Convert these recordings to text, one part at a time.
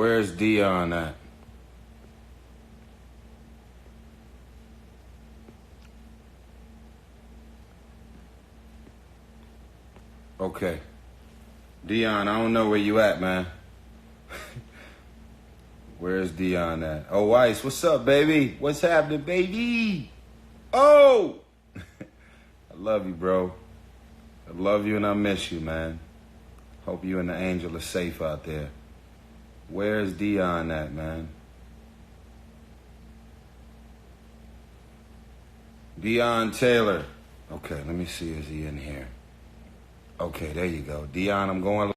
Where's Dion at? Okay. Dion, I don't know where you at, man. Where's Dion at? Oh, Weiss, what's up, baby? What's happening, baby? Oh! I love you, bro. I love you and I miss you, man. Hope you and the angel are safe out there. Where's Dion at, man? Dion Taylor. Okay, let me see. Is he in here? Okay, there you go. Dion, I'm going.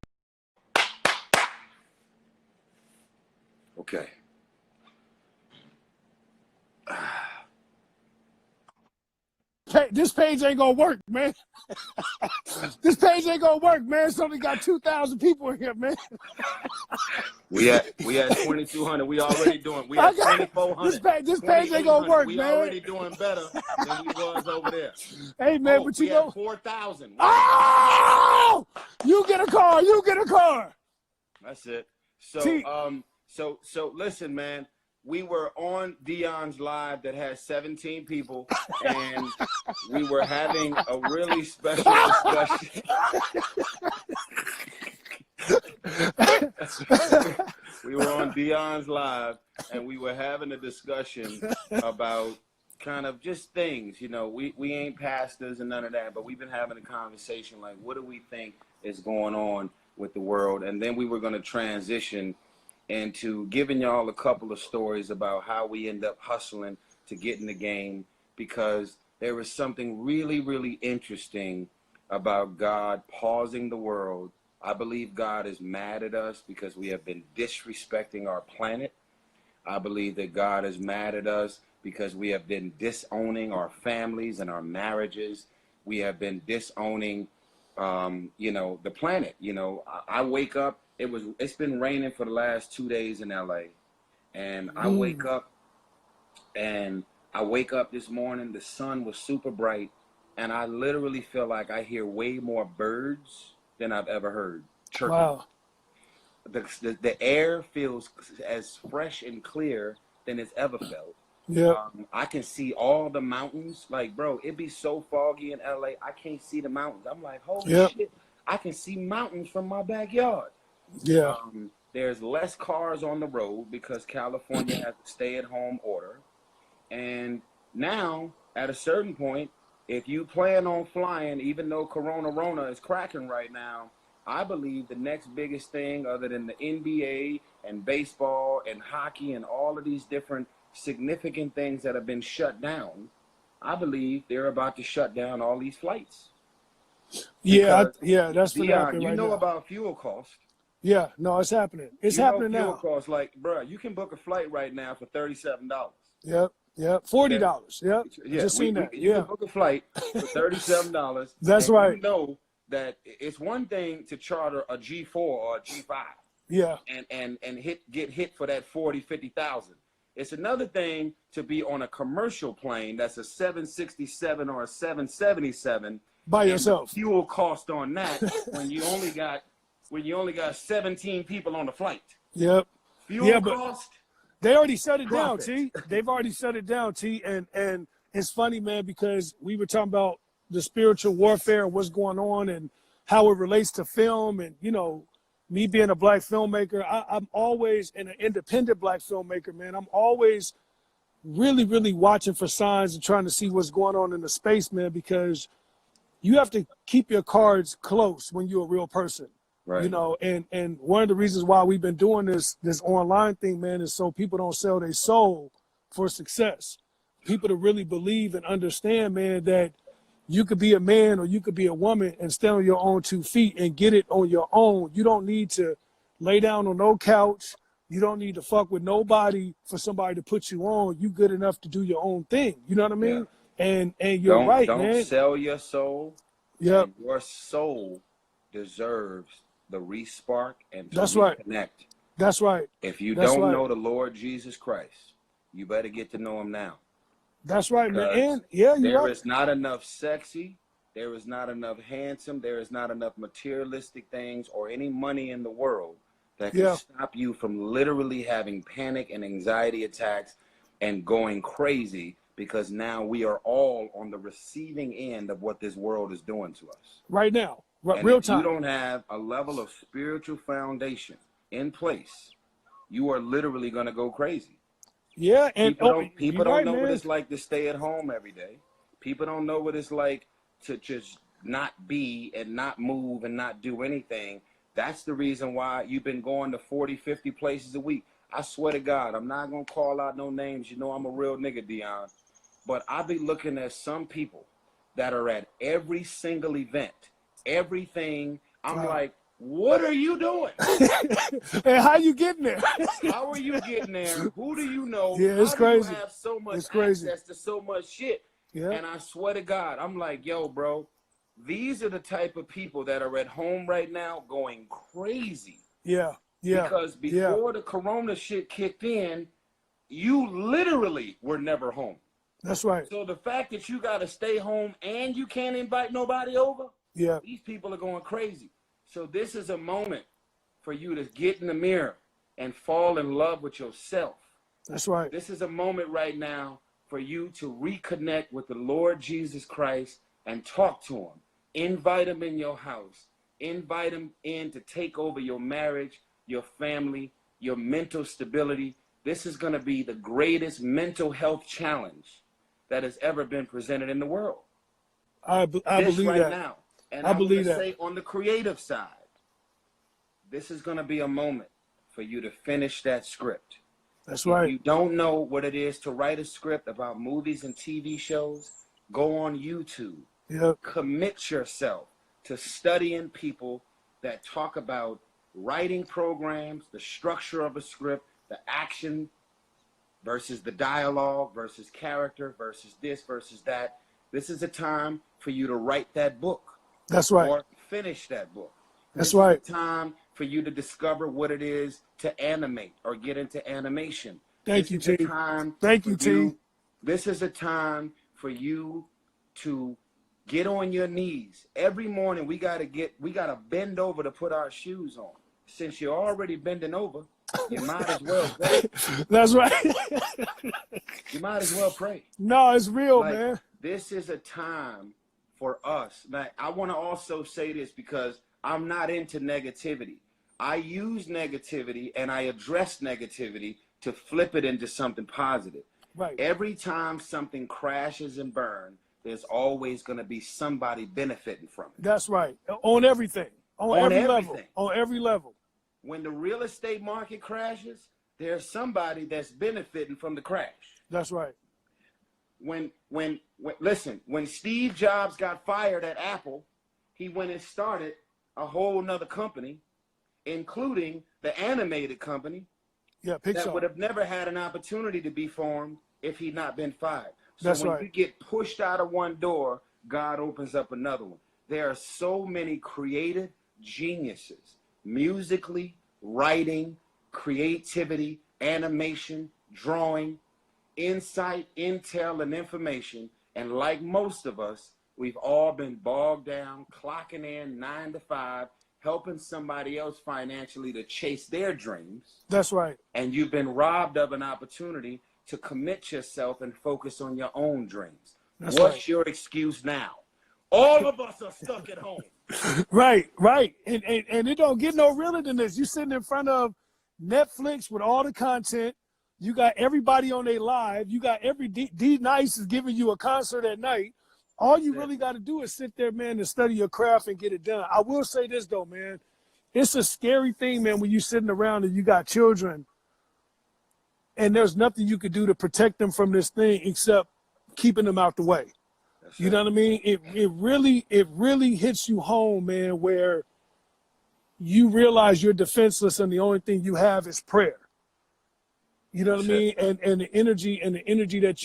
Okay. This page ain't gonna work, man. This page ain't gonna work, man. It's only got 2,000 people in here, man. We had 2,200. We already doing. We had 2,400. This page ain't gonna work, we man. We already doing better than we was over there. Hey, man, but you know, 4,000. Oh! You get a car. You get a car. That's it. So so listen, man. We were on Dion's live that has 17 people, and we were having a really special discussion. We were on Dion's live, and we were having a discussion about kind of just things. You know, we ain't pastors and none of that, but we've been having a conversation like, what do we think is going on with the world? And then we were going to transition into giving y'all a couple of stories about how we end up hustling to get in the game, because there is something really, really interesting about God pausing the world. I believe God is mad at us because we have been disrespecting our planet. I believe that God is mad at us because we have been disowning our families and our marriages. We have been disowning, you know, the planet. You know, I wake up, it's been raining for the last 2 days in LA. And I wake up this morning, the sun was super bright, and I literally feel like I hear way more birds than I've ever heard chirping. Wow. The air feels as fresh and clear than it's ever felt. Yeah. I can see all the mountains. Like, bro, it'd be so foggy in LA, I can't see the mountains. I'm like, holy shit, I can see mountains from my backyard. Yeah. There's less cars on the road because California has a stay-at-home order. And now, at a certain point, if you plan on flying, even though rona is cracking right now, I believe the next biggest thing, other than the NBA and baseball and hockey and all of these different significant things that have been shut down, I believe they're about to shut down all these flights. Yeah, that's Dion, you know about fuel costs. Yeah, no, it's happening. It's happening now. Fuel costs, like, bro, you can book a flight right now for $37. Yep, $40. Yep, yeah, just seen that. You can book a flight for $37. That's right. You know that it's one thing to charter a G4 or a G5. Yeah. And get hit for that 40, 50,000. It's another thing to be on a commercial plane that's a 767 or a 777 by yourself. Fuel cost on that when you only got 17 people on the flight. Yep. Fuel cost. They already shut it down, T. They've already shut it down, T. And it's funny, man, because we were talking about the spiritual warfare and what's going on and how it relates to film. And, you know, me being a black filmmaker, I'm always an independent black filmmaker, man. I'm always really, really watching for signs and trying to see what's going on in the space, man, because you have to keep your cards close when you're a real person. Right. You know, and one of the reasons why we've been doing this online thing, man, is so people don't sell their soul for success. People to really believe and understand, man, that you could be a man or you could be a woman and stand on your own 2 feet and get it on your own. You don't need to lay down on no couch. You don't need to fuck with nobody for somebody to put you on. You good enough to do your own thing. You know what I mean? Yeah. And you're right, man. Don't sell your soul. Yep. Your soul deserves the respark and to That's reconnect. Right. That's right. If you don't know the Lord Jesus Christ, you better get to know him now. That's right, man. And yeah, you're right. There is not enough sexy, there is not enough handsome, there is not enough materialistic things or any money in the world that can stop you from literally having panic and anxiety attacks and going crazy, because now we are all on the receiving end of what this world is doing to us. Right now, and real if time. you don't have a level of spiritual foundation in place, you are literally going to go crazy. Yeah, and people don't know what it's like to stay at home every day. People don't know what it's like to just not be and not move and not do anything. That's the reason why you've been going to 40, 50 places a week. I swear to God, I'm not going to call out no names. You know I'm a real nigga, Dion. But I be looking at some people that are at every single event, everything. I'm like, what are you doing? And how you getting there? How are you getting there? Who do you know? Yeah, it's how crazy. Do you have so much access to so much shit? Yeah. And I swear to God, I'm like, yo, bro, these are the type of people that are at home right now going crazy. Yeah. Because before the corona shit kicked in, you literally were never home. That's right. So the fact that you got to stay home and you can't invite nobody over, these people are going crazy. So this is a moment for you to get in the mirror and fall in love with yourself. That's right. This is a moment right now for you to reconnect with the Lord Jesus Christ and talk to him. Invite him in your house. Invite him in to take over your marriage, your family, your mental stability. This is going to be the greatest mental health challenge that has ever been presented in the world. I believe right that. Now. And I believe that. Say on the creative side, this is going to be a moment for you to finish that script. That's right. If you don't know what it is to write a script about movies and TV shows, go on YouTube. Yep. Commit yourself to studying people that talk about writing programs, the structure of a script, the action versus the dialogue versus character versus this versus that. This is a time for you to write that book. That's right. Or finish that book. That's this right. Is a time for you to discover what it is to animate or get into animation. Thank you, T. Thank you, T. This is a time for you to get on your knees. Every morning we gotta bend over to put our shoes on. Since you're already bending over, you might as well pray. That's right. You might as well pray. No, it's real, man. This is a time for us. Now, I want to also say this because I'm not into negativity. I use negativity and I address negativity to flip it into something positive. Right. Every time something crashes and burns, there's always going to be somebody benefiting from it. That's right. On everything. On every level. On every level. When the real estate market crashes, there's somebody that's benefiting from the crash. That's right. When Steve Jobs got fired at Apple, he went and started a whole nother company, including the animated company, Pixar, that would have never had an opportunity to be formed if he'd not been fired. So That's when right. you get pushed out of one door, God opens up another one. There are so many creative geniuses, musically, writing, creativity, animation, drawing, insight, intel, and information. And like most of us, we've all been bogged down, clocking in 9 to 5, helping somebody else financially to chase their dreams. That's right. And you've been robbed of an opportunity to commit yourself and focus on your own dreams. What's your excuse now? All of us are stuck at home. Right. And it don't get no realer than this. You sitting in front of Netflix with all the content. You got everybody on their live. You got every D Nice is giving you a concert at night. All you really got to do is sit there, man, and study your craft and get it done. I will say this, though, man. It's a scary thing, man, when you're sitting around and you got children and there's nothing you could do to protect them from this thing except keeping them out the way. You know what I mean? It really hits you home, man, where you realize you're defenseless and the only thing you have is prayer. You know what I mean? And the energy that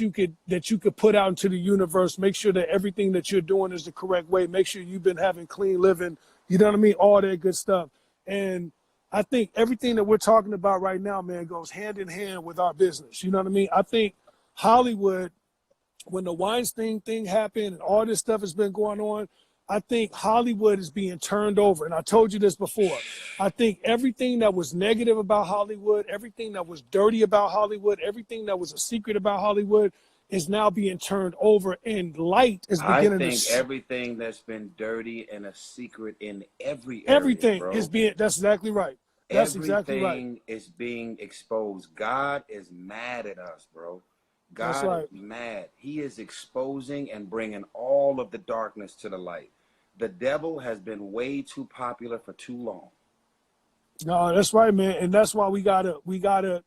you could put out into the universe, make sure that everything that you're doing is the correct way. Make sure you've been having clean living. You know what I mean? All that good stuff. And I think everything that we're talking about right now, man, goes hand in hand with our business. You know what I mean? I think Hollywood, when the Weinstein thing happened and all this stuff has been going on, I think Hollywood is being turned over. And I told you this before. I think everything that was negative about Hollywood, everything that was dirty about Hollywood, everything that was a secret about Hollywood is now being turned over, and light is I beginning think to. everything that's been dirty and a secret in every area, Everything bro. is being. That's exactly right. That's exactly right. Everything is being exposed. God is mad at us, bro. That's God right. is mad. He is exposing and bringing all of the darkness to the light. The devil has been way too popular for too long. No, that's right, man. And that's why we gotta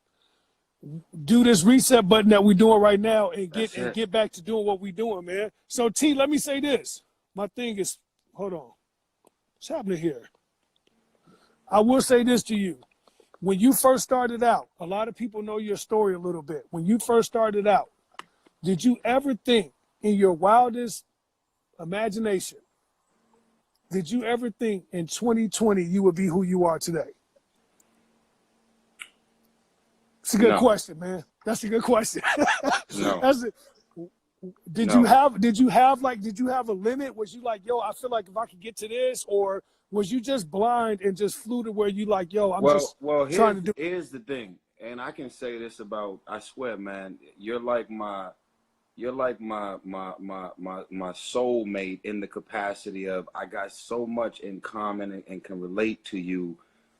do this reset button that we're doing right now and get back to doing what we're doing, man. So T, let me say this. My thing is, hold on. What's happening here? I will say this to you. When you first started out, a lot of people know your story a little bit. When you first started out, did you ever think in your wildest imagination, did you ever think in 2020 you would be who you are today? It's a good question, man. That's a good question. No. Did you have a limit? Was you like, yo, I feel like if I could get to this, or was you just blind and just flew to where you like, yo, I'm trying to do. Here's the thing, and I can say this about, I swear, man, you're like my soulmate in the capacity of I got so much in common and can relate to you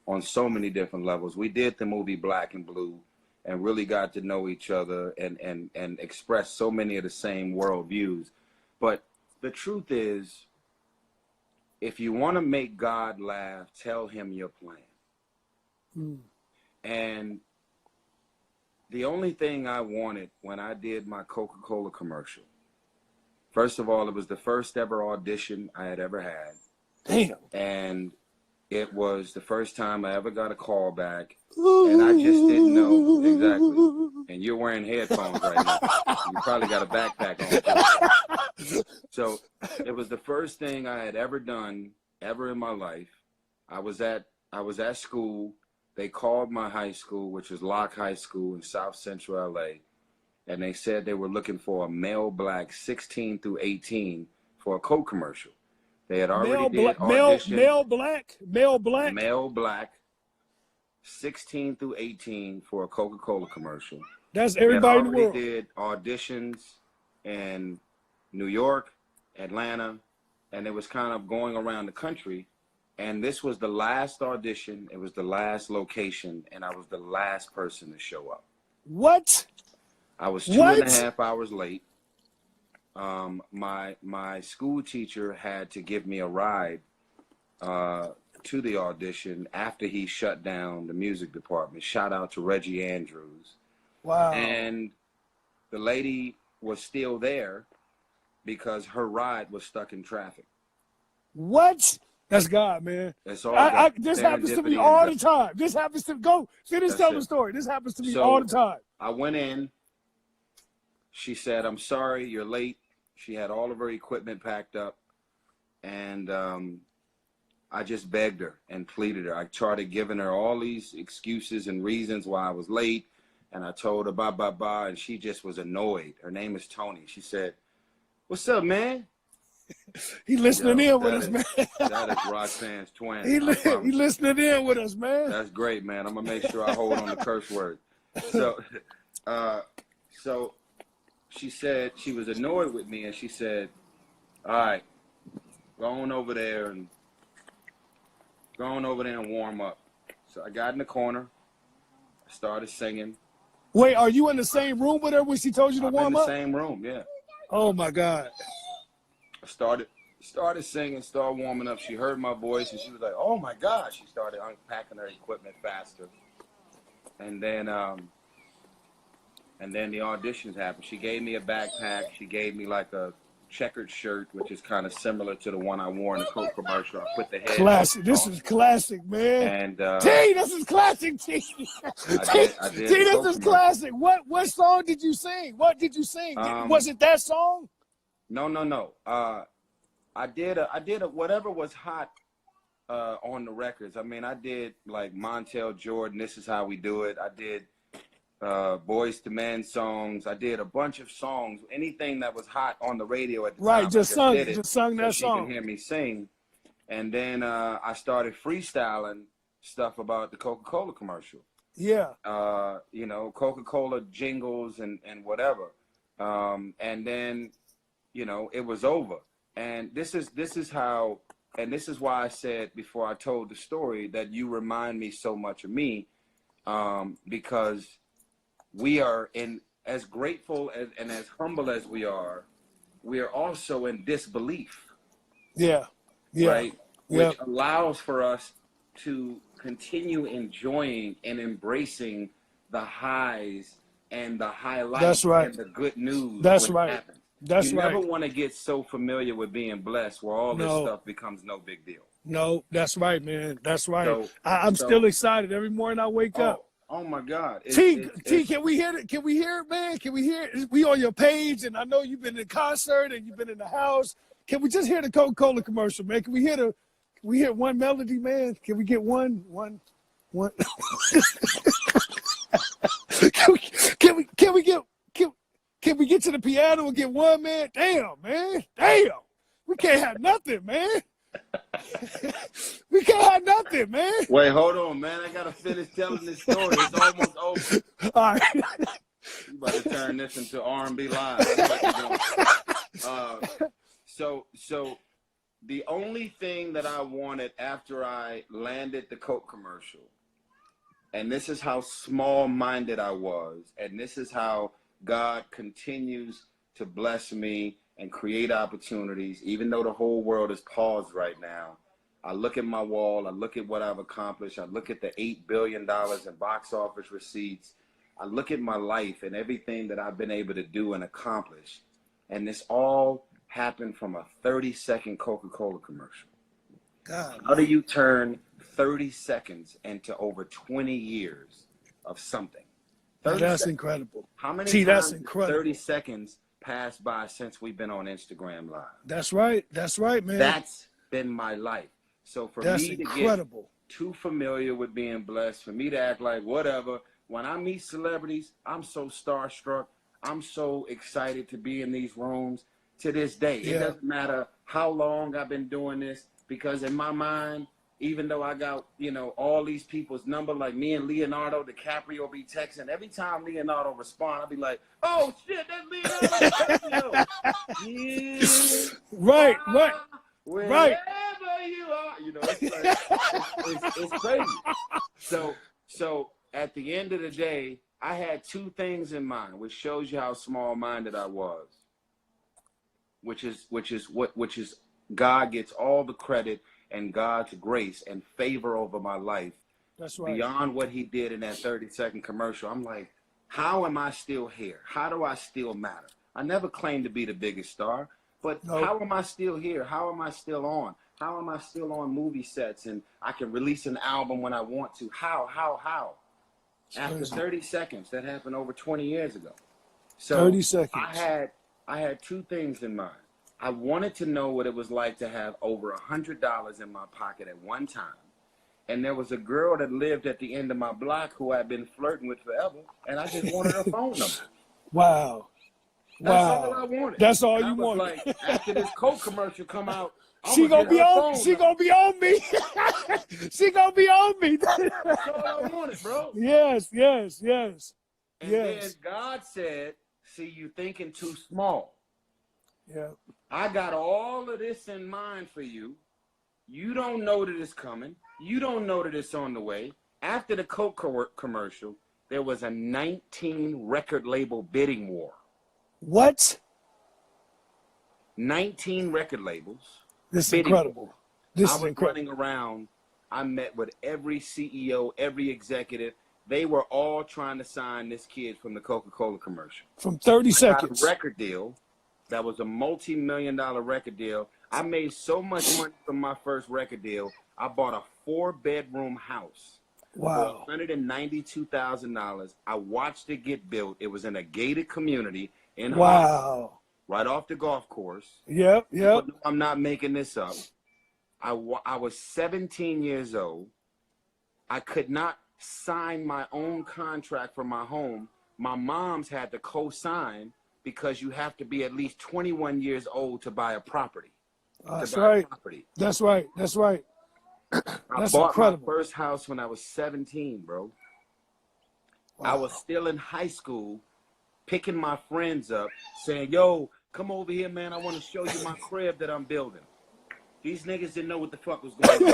on so many different levels. We did the movie Black and Blue and really got to know each other and express so many of the same worldviews. But the truth is, if you want to make God laugh, tell him your plan. And the only thing I wanted when I did my Coca-Cola commercial, first of all, it was the first ever audition I had ever had. Damn. And it was the first time I ever got a call back, and I just didn't know exactly. And you're wearing headphones right now. You probably got a backpack on. So it was the first thing I had ever done ever in my life. I was at school. They called my high school, which is Locke High School in South Central LA, and they said they were looking for a male black 16 through 18 for a Coke commercial. They had already did audition. Male black 16 through 18 for a Coca-Cola commercial. That's everybody in the world. They did auditions in New York, Atlanta, and it was kind of going around the country. And this was the last audition. It was the last location, and I was the last person to show up. What? I was 2.5 hours late. My school teacher had to give me a ride to the audition after he shut down the music department. Shout out to Reggie Andrews. Wow. And the lady was still there because her ride was stuck in traffic. What? That's God, man. That's all. This happens to me all the time. This happens to go finish telling the story. This happens to me all the time. I went in. She said, "I'm sorry, you're late." She had all of her equipment packed up, and I just begged her and pleaded her. I started giving her all these excuses and reasons why I was late, and I told her blah, and she just was annoyed. Her name is Tony. She said, "What's up, man?" He listening in with us, man. That is Roxanne's twin. He listening in with us, man. That's great, man. I'm gonna make sure I hold on the curse word. So she said she was annoyed with me, and she said, "All right, go on over there and warm up." So I got in the corner. I started singing. Wait, are you in the same room with her when she told you to warm up? In the same room, yeah. Oh my God. I started singing, started warming up. She heard my voice, and she was like, "Oh my God!" She started unpacking her equipment faster, and then the auditions happened. She gave me a backpack. She gave me like a checkered shirt, which is kind of similar to the one I wore in the Coke commercial. I put the head. Classic. This is classic, man. And T, this is classic. T, this is classic. What song did you sing? What did you sing? Was it that song? No. I did a whatever was hot on the records. I mean, I did like Montel Jordan, This Is How We Do It. I did Boys to Men songs. I did a bunch of songs, anything that was hot on the radio at the Right, time. just sung so that she song. can hear me sing. And then I started freestyling stuff about the Coca-Cola commercial. Yeah. You know, Coca-Cola jingles and whatever. And then, you know, it was over. And this is how, and this is why I said before I told the story that you remind me so much of me, because we are as grateful and as humble as we are also in disbelief. Yeah. Right? Which allows for us to continue enjoying and embracing the highs and the highlights and the good news when it happens. You never want to get so familiar with being blessed where all this stuff becomes no big deal. No, that's right, man. That's right. I'm still excited every morning I wake up. Oh my God. T, can we hear it? Can we hear it, man? Can we hear it? We on your page, and I know you've been in concert and you've been in the house. Can we just hear the Coca-Cola commercial, man? Can we hear one melody, man? Can we get one? Can we get to the piano and get one, man? Damn, man. Damn. We can't have nothing, man. We can't have nothing, man. Wait, hold on, man. I gotta finish telling this story. It's almost over. All right. You about to turn this into R&B Live. So the only thing that I wanted after I landed the Coke commercial, and this is how small-minded I was, and this is how God continues to bless me and create opportunities, even though the whole world is paused right now. I look at my wall, I look at what I've accomplished, I look at the $8 billion in box office receipts, I look at my life and everything that I've been able to do and accomplish, and this all happened from a 30-second Coca-Cola commercial. God, how do you turn 30 seconds into over 20 years of something? That's seconds. Incredible. How many T, times that's incredible. 30 seconds passed by since we've been on Instagram Live? That's right. That's right, man. That's been my life. So for me to get too familiar with being blessed, for me to act like whatever, when I meet celebrities, I'm so starstruck. I'm so excited to be in these rooms to this day. It doesn't matter how long I've been doing this, because in my mind, even though I got, you know, all these people's number, like me and Leonardo DiCaprio be texting, every time Leonardo respond, I'll be like, oh shit, that's Leonardo DiCaprio. Right. Wherever you are, you know, it's crazy. So at the end of the day, I had two things in mind, which shows you how small-minded I was. Which is God gets all the credit and God's grace and favor over my life. That's right. Beyond what he did in that 30-second commercial. I'm like, how am I still here? How do I still matter? I never claimed to be the biggest star, but how am I still here? How am I still on? How am I still on movie sets and I can release an album when I want to? How? After 30 seconds, that happened over 20 years ago. So 30 seconds. I had two things in mind. I wanted to know what it was like to have over $100 in my pocket at one time. And there was a girl that lived at the end of my block who I'd been flirting with forever, and I just wanted her phone number. Wow. That's all I wanted. That's all you wanted. Like, after this Coke commercial come out, she gonna be on me. She gonna be on me. That's all I wanted, bro. Yes. And then God said, see, you thinking too small. Yeah. I got all of this in mind for you. You don't know that it's coming. You don't know that it's on the way. After the Coke commercial, there was a 19 record label bidding war. What? 19 record labels. This is incredible. I was running around. I met with every CEO, every executive. They were all trying to sign this kid from the Coca-Cola commercial. From 30 seconds. I got a record deal that was a multi-million-dollar record deal. I made so much money from my first record deal, I bought a 4-bedroom house for $192,000. I watched it get built. It was in a gated community in Harlem, right off the golf course. Yep. I'm not making this up. I was 17 years old. I could not sign my own contract for my home my mom's had to co-sign because you have to be at least 21 years old to buy a property. That's right. That's right. That's right. I bought my first house when I was 17, bro. Wow. I was still in high school, picking my friends up, saying, yo, come over here, man. I want to show you my crib that I'm building. These niggas didn't know what the fuck was going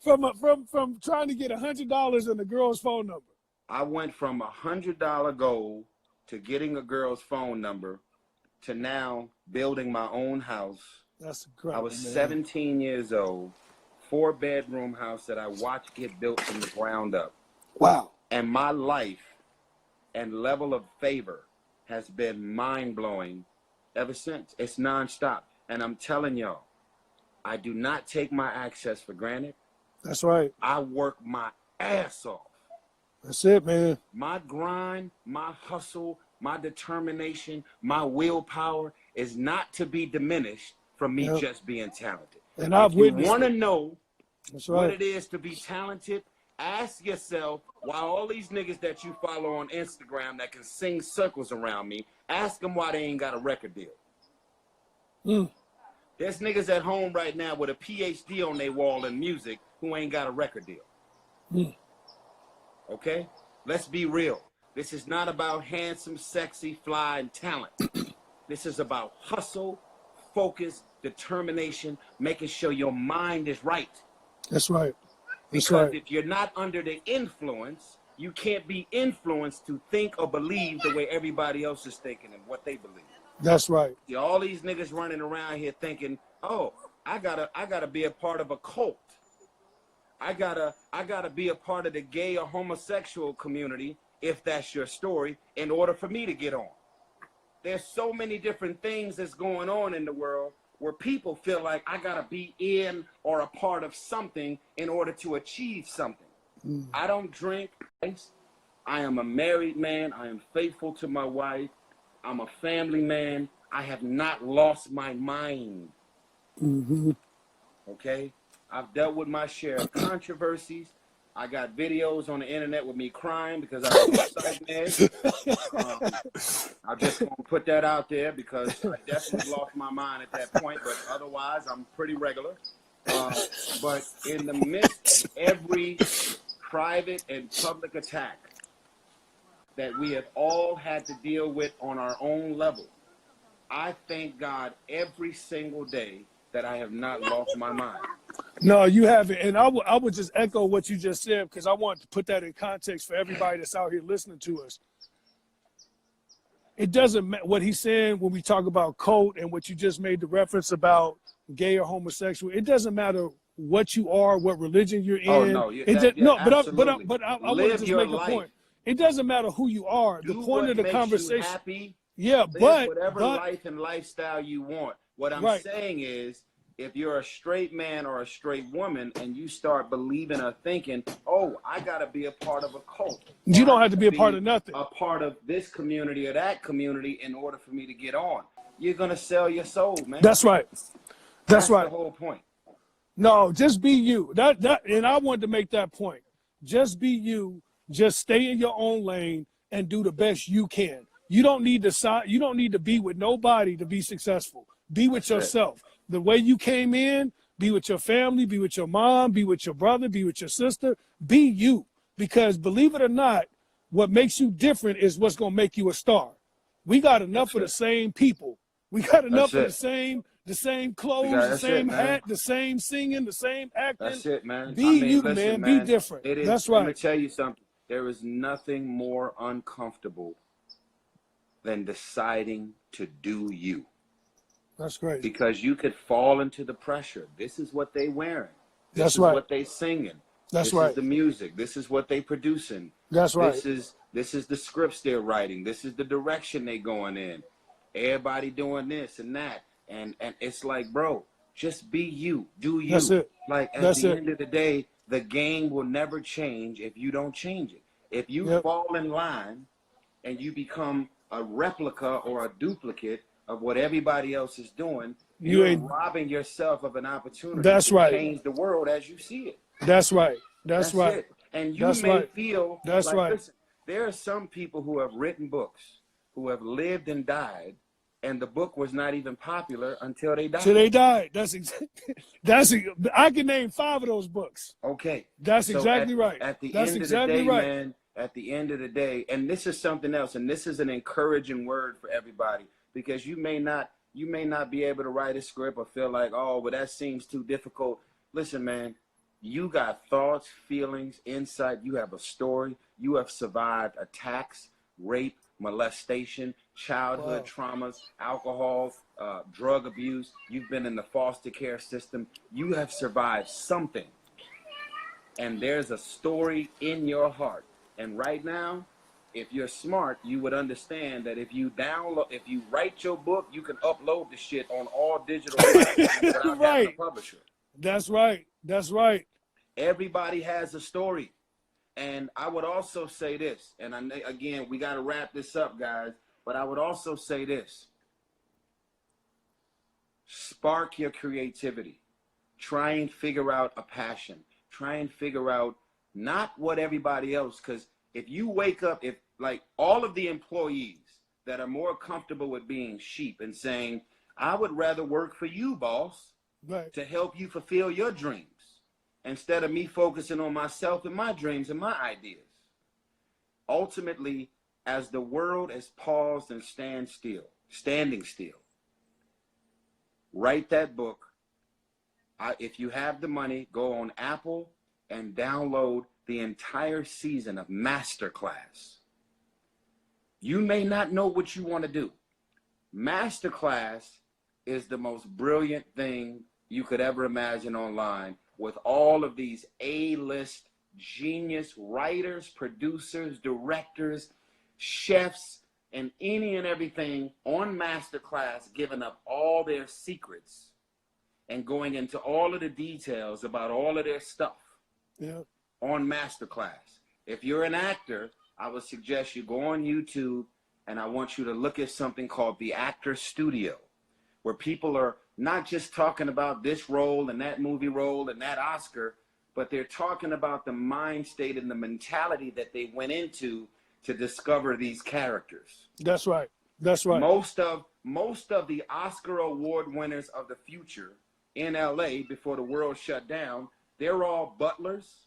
on. From trying to get $100 and the girl's phone number. I went from $100 goal to getting a girl's phone number to now building my own house. That's great. I was 17 years old, 4-bedroom house that I watched get built from the ground up. Wow. And my life and level of favor has been mind-blowing ever since. It's nonstop. And I'm telling y'all, I do not take my access for granted. That's right. I work my ass off. That's it, man. My grind, my hustle, my determination, my willpower is not to be diminished from me just being talented. And I've witnessed. If you want to know what it is to be talented, ask yourself why all these niggas that you follow on Instagram that can sing circles around me, ask them why they ain't got a record deal. There's niggas at home right now with a PhD on their wall in music who ain't got a record deal. Okay? Let's be real. This is not about handsome, sexy, fly, and talent. This is about hustle, focus, determination, making sure your mind is right. That's right. Because if you're not under the influence, you can't be influenced to think or believe the way everybody else is thinking and what they believe. That's right. See, all these niggas running around here thinking, oh, I gotta be a part of a cult. I gotta be a part of the gay or homosexual community, if that's your story, in order for me to get on. There's so many different things that's going on in the world where people feel like I gotta be in or a part of something in order to achieve something. I don't drink. I am a married man. I am faithful to my wife. I'm a family man. I have not lost my mind. Okay? I've dealt with my share of controversies. I got videos on the internet with me crying because I was psych. I'm just going to put that out there because I definitely lost my mind at that point, but otherwise I'm pretty regular. But in the midst of every private and public attack that we have all had to deal with on our own level, I thank God every single day that I have not lost my mind. No, you haven't. And I would just echo what you just said because I want to put that in context for everybody that's out here listening to us. It doesn't matter what he's saying when we talk about cult and what you just made the reference about gay or homosexual. It doesn't matter what you are, what religion you're in. Oh, no. But I want to just make a point. It doesn't matter who you are. Do the point of the conversation. You happy. Yeah, live whatever life and lifestyle you want. What I'm saying is, if you're a straight man or a straight woman and you start believing or thinking, oh, I got to be a part of a cult. You don't have to be a part of nothing. A part of this community or that community in order for me to get on. You're going to sell your soul, man. That's right. That's right. The whole point. No, just be you. And I wanted to make that point. Just be you. Just stay in your own lane and do the best you can. You don't need to be with nobody to be successful. Be with yourself. The way you came in, be with your family, be with your mom, be with your brother, be with your sister. Be you. Because believe it or not, what makes you different is what's going to make you a star. We got enough of the same people. We got enough of the same clothes, the same hat, the same singing, the same acting. That's it, man. Be you, man. Be different. That's right. Let me tell you something. There is nothing more uncomfortable than deciding to do you. That's great. Because you could fall into the pressure. This is what they wearing. This is what they singing. This is the music. This is what they producing. That's right. This is the scripts they're writing. This is the direction they going in. Everybody doing this and that. And it's like, bro, just be you. Do you. That's it. Like at the end of the day, the game will never change if you don't change it. If you fall in line and you become a replica or a duplicate of what everybody else is doing, you're robbing yourself of an opportunity to change the world as you see it. That's right. That's right. It. And you may feel listen, There are some people who have written books, who have lived and died, and the book was not even popular until they died. Till they died. I can name 5 of those books. Okay. That's So exactly right. At the That's end of exactly the day, right. man, at the end of the day, and this is something else, and this is an encouraging word for everybody, because you may not be able to write a script or feel like, oh, but that seems too difficult. Listen, man, you got thoughts, feelings, insight. You have a story. You have survived attacks, rape, molestation, childhood traumas, alcohol, drug abuse. You've been in the foster care system. You have survived something. And there's a story in your heart. And right now, if you're smart, you would understand that if you write your book, you can upload the shit on all digital platforms without having a publisher. That's right. That's right. Everybody has a story. And I would also say this, and again, we got to wrap this up, guys, but I would also say this. Spark your creativity. Try and figure out a passion. Try and figure out not what everybody else, because if you wake up, if like all of the employees that are more comfortable with being sheep and saying, I would rather work for you, boss, to help you fulfill your dreams, instead of me focusing on myself and my dreams and my ideas. Ultimately, as the world has paused and standing still, write that book. If you have the money, go on Apple and download the entire season of Masterclass. You may not know what you want to do. Masterclass is the most brilliant thing you could ever imagine online, with all of these A-list genius writers, producers, directors, chefs, and any and everything on Masterclass, giving up all their secrets and going into all of the details about all of their stuff on Masterclass. If you're an actor, I would suggest you go on YouTube, and I want you to look at something called The Actor Studio, where people are not just talking about this role and that movie role and that Oscar, but they're talking about the mind state and the mentality that they went into to discover these characters. That's right. That's right. Most of the Oscar award winners of the future in LA before the world shut down, they're all butlers,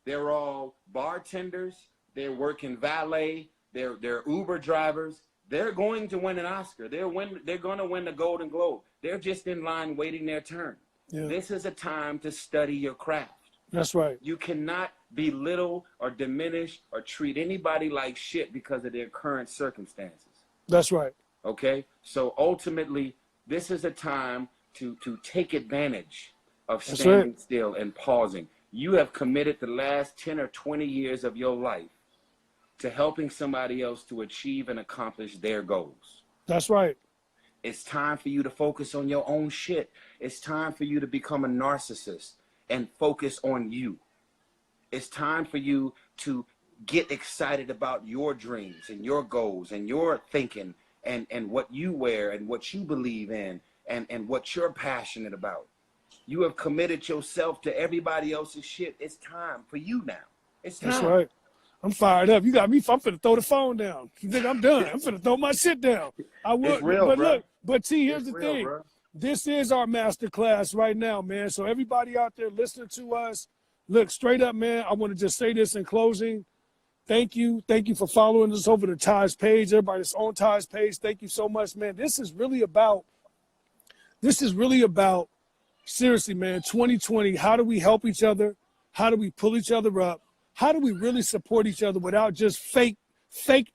they're all bartenders, they're working valet, they're Uber drivers. They're going to win an Oscar. They're going to win the Golden Globe. They're just in line waiting their turn. Yeah. This is a time to study your craft. That's right. You cannot belittle or diminish or treat anybody like shit because of their current circumstances. That's right. Okay? So ultimately, this is a time to take advantage of standing still and pausing. You have committed the last 10 or 20 years of your life to helping somebody else to achieve and accomplish their goals. That's right. It's time for you to focus on your own shit. It's time for you to become a narcissist and focus on you. It's time for you to get excited about your dreams and your goals and your thinking and what you wear and what you believe in and what you're passionate about. You have committed yourself to everybody else's shit. It's time for you now. It's time. That's right. I'm fired up. You got me. I'm finna throw the phone down. You think I'm done? I'm finna throw my shit down. I would. It's real, but bro. look, but T, here's the thing. Bro. This is our master class right now, man. So everybody out there listening to us, look, straight up, man, I want to just say this in closing. Thank you. Thank you for following us over to Ty's page. Everybody that's on Ty's page, thank you so much, man. This is really about, seriously, man, 2020, how do we help each other? How do we pull each other up? How do we really support each other without just fake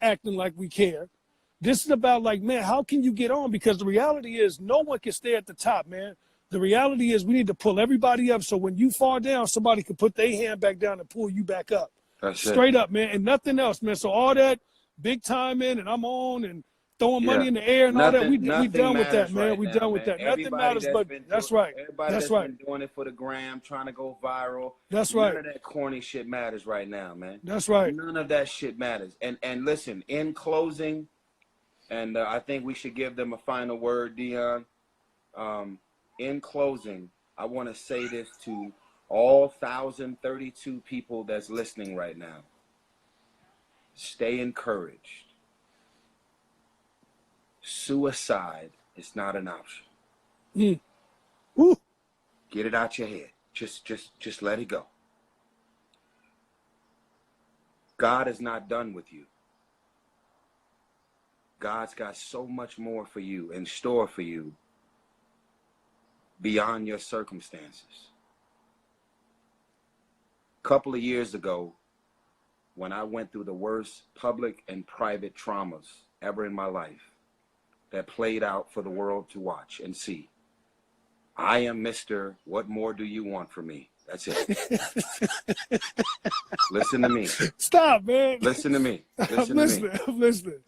acting like we care? This is about like, man, how can you get on? Because the reality is no one can stay at the top, man. The reality is we need to pull everybody up so when you fall down, somebody can put their hand back down and pull you back up. That's straight up, man, and nothing else, man. So all that big time in and I'm on and throwing money in the air and all that, we done with that, man. We done with that. Nothing matters, but that's right. Everybody that's been doing it for the gram, trying to go viral. That's right. None of that corny shit matters right now, man. That's right. None of that shit matters. And listen, in closing, and I think we should give them a final word, Dion. In closing, I want to say this to all 1,032 people that's listening right now. Stay encouraged. Suicide is not an option. Woo. Get it out your head. Just let it go. God is not done with you. God's got so much more for you, in store for you, beyond your circumstances. A couple of years ago, when I went through the worst public and private traumas ever in my life that played out for the world to watch and see, I am Mr. What more do you want from me? That's it. Listen to me. Stop, man. Listen to me. Listen to me. I'm listening.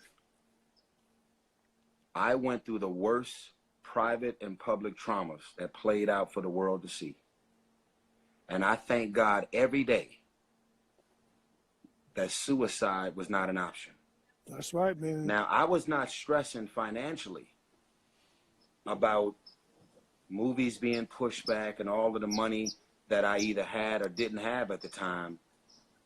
I went through the worst private and public traumas that played out for the world to see. And I thank God every day that suicide was not an option. That's right, man. Now, I was not stressing financially about movies being pushed back and all of the money that I either had or didn't have at the time.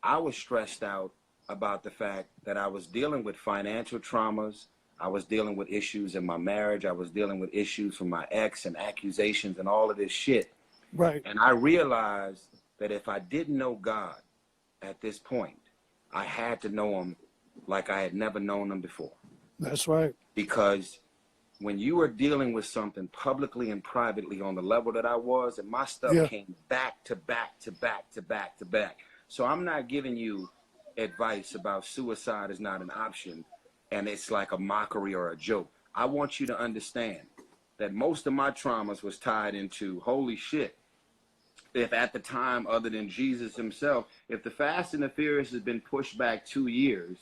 I was stressed out about the fact that I was dealing with financial traumas. I was dealing with issues in my marriage. I was dealing with issues from my ex and accusations and all of this shit. Right. And I realized that if I didn't know God at this point, I had to know him like I had never known him before. That's right. Because when you are dealing with something publicly and privately on the level that I was, and my stuff came back to back to back to back to back. So I'm not giving you advice about suicide is not an option and it's like a mockery or a joke. I want you to understand that most of my traumas was tied into, holy shit, if at the time, other than Jesus himself, if the Fast and the Furious has been pushed back 2 years,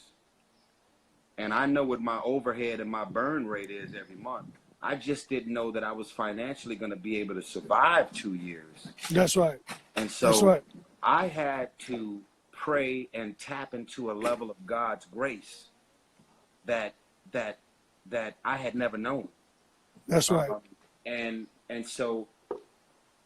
and I know what my overhead and my burn rate is every month, I just didn't know that I was financially going to be able to survive 2 years. That's right. And so that's right. I had to pray and tap into a level of God's grace that I had never known. That's right. And so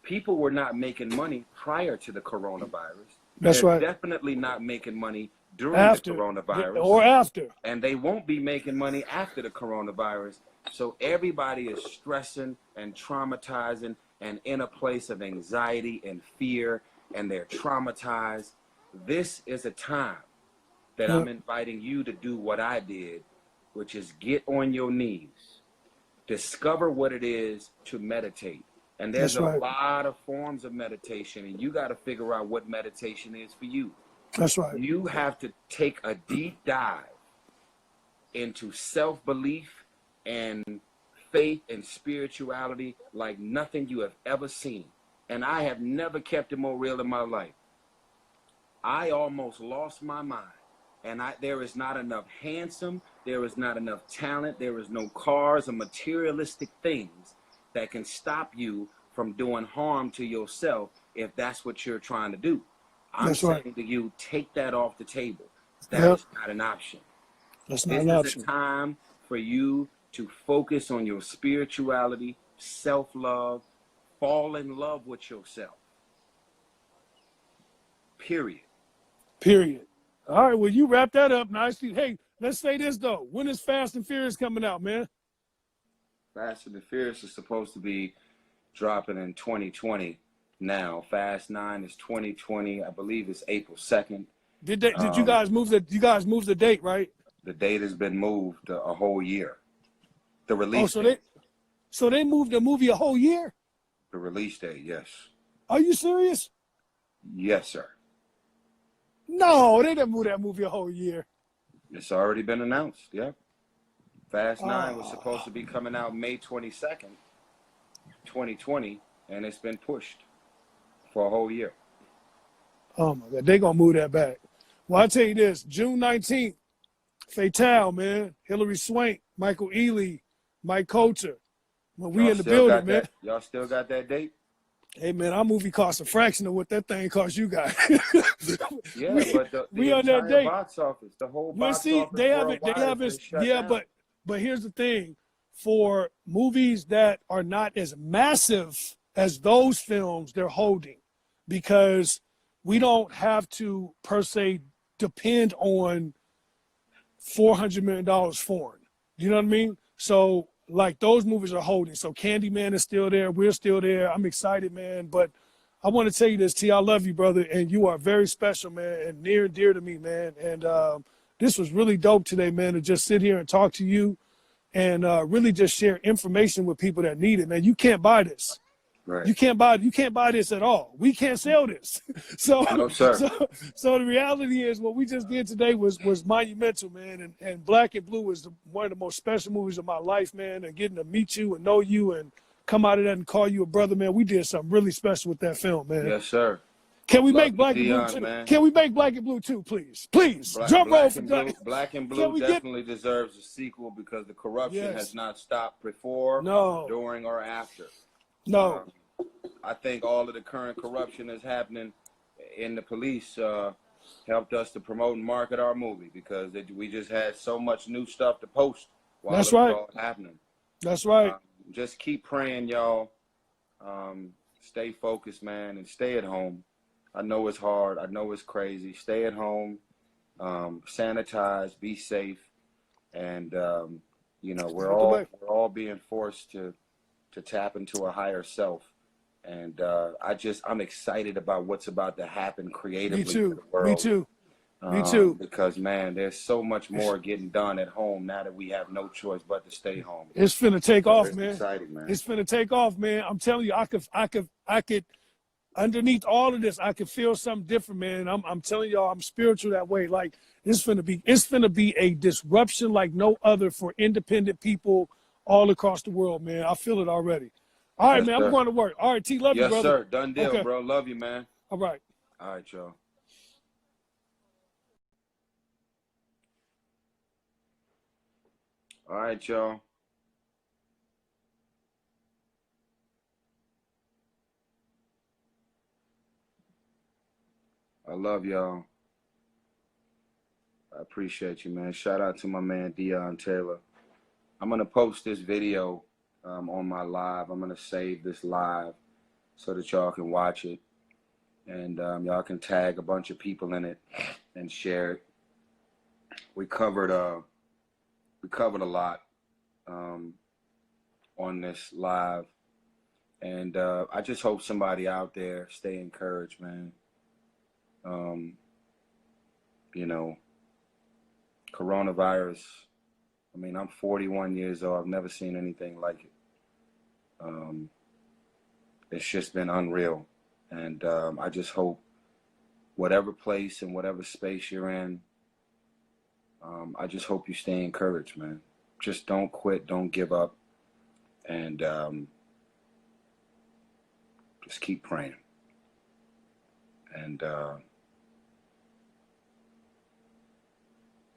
people were not making money prior to the coronavirus. That's They're right. definitely not making money during After the coronavirus. or after. And they won't be making money after the coronavirus. So everybody is stressing and traumatizing and in a place of anxiety and fear, and they're traumatized. This is a time that I'm inviting you to do what I did, which is get on your knees, discover what it is to meditate. And there's a lot of forms of meditation, and you got to figure out what meditation is for you. That's right. You have to take a deep dive into self-belief and faith and spirituality like nothing you have ever seen. And I have never kept it more real in my life. I almost lost my mind. And there is not enough handsome, there is not enough talent, there is no cars or materialistic things that can stop you from doing harm to yourself if that's what you're trying to do. I'm saying to you, take that off the table. That is not an option. That's not an option. This is a time for you to focus on your spirituality, self-love, fall in love with yourself. Period. Period. All right, well, you wrap that up nicely. Hey, let's say this, though. When is Fast and Furious coming out, man? Fast and the Furious is supposed to be dropping in 2020 now. Fast 9 is 2020. I believe it's April 2nd. Did you guys move the date, right? The date has been moved a whole year. The release date. So they moved the movie a whole year? The release date, yes. Are you serious? Yes, sir. No, they didn't move that movie a whole year. It's already been announced, yeah. Fast 9 was supposed to be coming out May 22nd, 2020, and it's been pushed for a whole year. Oh, my God. They're going to move that back. Well, I'll tell you this. June 19th, Fatale, man. Hilary Swank, Michael Ealy, Mike Coulter. When we in the building, man. Y'all still got that date? Hey, man, our movie costs a fraction of what that thing cost you guys. Yeah, but the we on that date. Box office, the whole well, box see, office they haven't, yeah, down. but here's the thing. For movies that are not as massive as those films, they're holding, because we don't have to, per se, depend on $400 million foreign. You know what I mean? So like those movies are holding. So Candyman is still there. We're still there. I'm excited, man. But I want to tell you this, T. I love you, brother, and you are very special, man, and near and dear to me, man. And this was really dope today, man, to just sit here and talk to you and really just share information with people that need it, man. You can't buy this. Right. You can't buy this at all. We can't sell this. So, no, sir. So the reality is what we just did today was monumental, man. And Black and Blue was one of the most special movies of my life, man. And getting to meet you and know you and come out of that and call you a brother, man. We did something really special with that film, man. Yes, sir. Can we make Black and Dion, Blue too? Man. Can we make Black and Blue too, please? Please. Drum roll for Blue. Black and Blue definitely deserves a sequel because the corruption has not stopped before, during, or after. No. I think all of the current corruption that's happening in the police helped us to promote and market our movie because we just had so much new stuff to post while it was all happening. That's right. Just keep praying, y'all. Stay focused, man, and stay at home. I know it's hard. I know it's crazy. Stay at home. Sanitize. Be safe. And you know, we're all being forced to tap into a higher self. And I'm excited about what's about to happen creatively. Me too. For the world. Me too. Me too. Because, man, there's so much more getting done at home now that we have no choice but to stay home. It's finna take off, man. Exciting, man. It's finna take off, man. I'm telling you, I could, underneath all of this, I could feel something different, man. I'm telling y'all, I'm spiritual that way. Like it's finna be a disruption like no other for independent people all across the world, man. I feel it already. All right, man. I'm going to work. All right, T. Love you, brother. Yes, sir. Done deal, bro. Love you, man. All right. All right, y'all. All right, y'all. I love y'all. I appreciate you, man. Shout out to my man, Dion Taylor. I'm going to post this video on my live. I'm going to save this live so that y'all can watch it. And y'all can tag a bunch of people in it and share it. We covered a lot on this live. And I just hope somebody out there stay encouraged, man. You know, coronavirus, I mean, I'm 41 years old. I've never seen anything like it. It's just been unreal. And I just hope whatever place and whatever space you're in, I just hope you stay encouraged, man. Just don't quit, don't give up, and just keep praying. And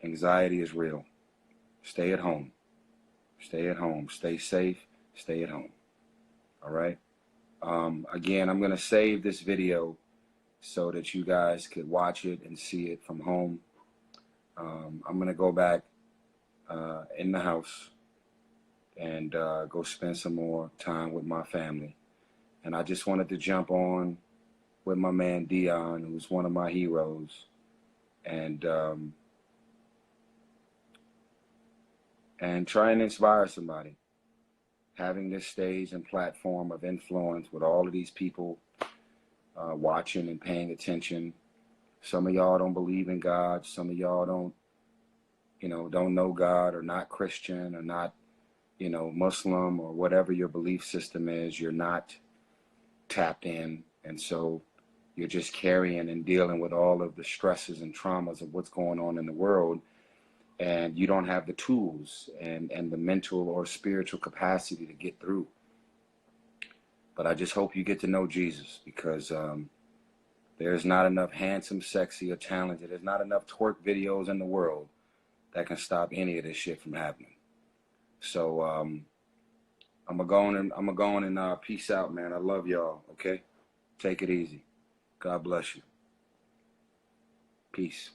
anxiety is real. Stay at home. Stay at home. Stay safe. Stay at home. All right? Again, I'm going to save this video so that you guys could watch it and see it from home. I'm going to go back in the house and go spend some more time with my family. And I just wanted to jump on with my man Dion, who's one of my heroes, and try and inspire somebody. Having this stage and platform of influence with all of these people watching and paying attention. Some of y'all don't believe in God. Some of y'all don't know God, or not Christian, or not, Muslim, or whatever your belief system is. You're not tapped in. And so you're just carrying and dealing with all of the stresses and traumas of what's going on in the world. And you don't have the tools and the mental or spiritual capacity to get through. But I just hope you get to know Jesus, because there's not enough handsome, sexy, or talented. There's not enough twerk videos in the world that can stop any of this shit from happening. So I'm gonna go on and peace out, man. I love y'all. Okay, take it easy. God bless you. Peace.